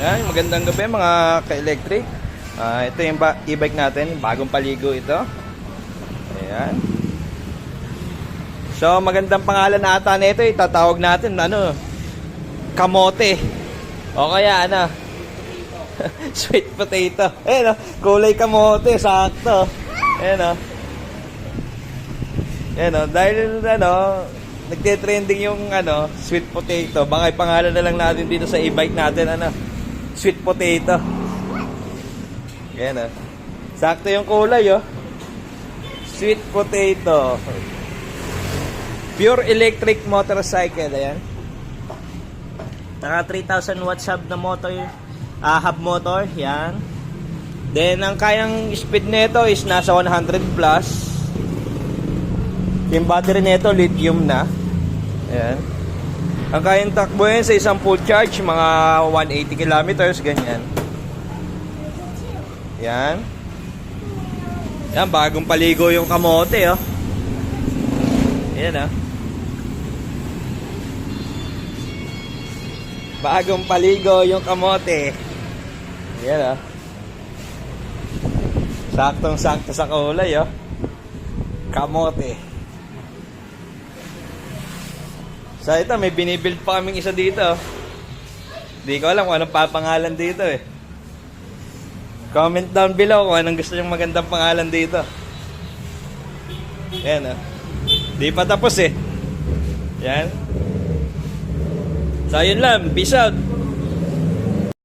Ayan, magandang gabi mga ka-electric. Ito yung e-bike natin, bagong paligo ito. Ayan. So, magandang pangalan na ata nito, itatawag natin, kamote. O kaya, sweet potato. Ayan, kulay kamote, sakto. Ayan, Ayan, dahil, nagte-trending yung, sweet potato. Baka ipangalan na lang natin dito sa e-bike natin, sweet potato. Ayan, sakto yung kulay, sweet potato. Pure electric motorcycle, ayan. Naka 3,000 watts hub na motor, hub motor, yan. Then, ang kayang speed nito is nasa 100 plus. Yung battery nito, lithium na. Ayan. Ang kayang takbo yun sa isang full charge, mga 180 kilometers, ganyan. Yan. Yan, bagong paligo yung kamote, Yan, bagong paligo yung kamote. Yan, saktong-sakto sa kulay, kamote. So, ito, may binibuild pa kaming isa dito. Hindi ko alam kung anong papangalan dito, Comment down below kung anong gusto nyong magandang pangalan dito. Yan, Di pa tapos, Yan. So, yun lang. Peace out.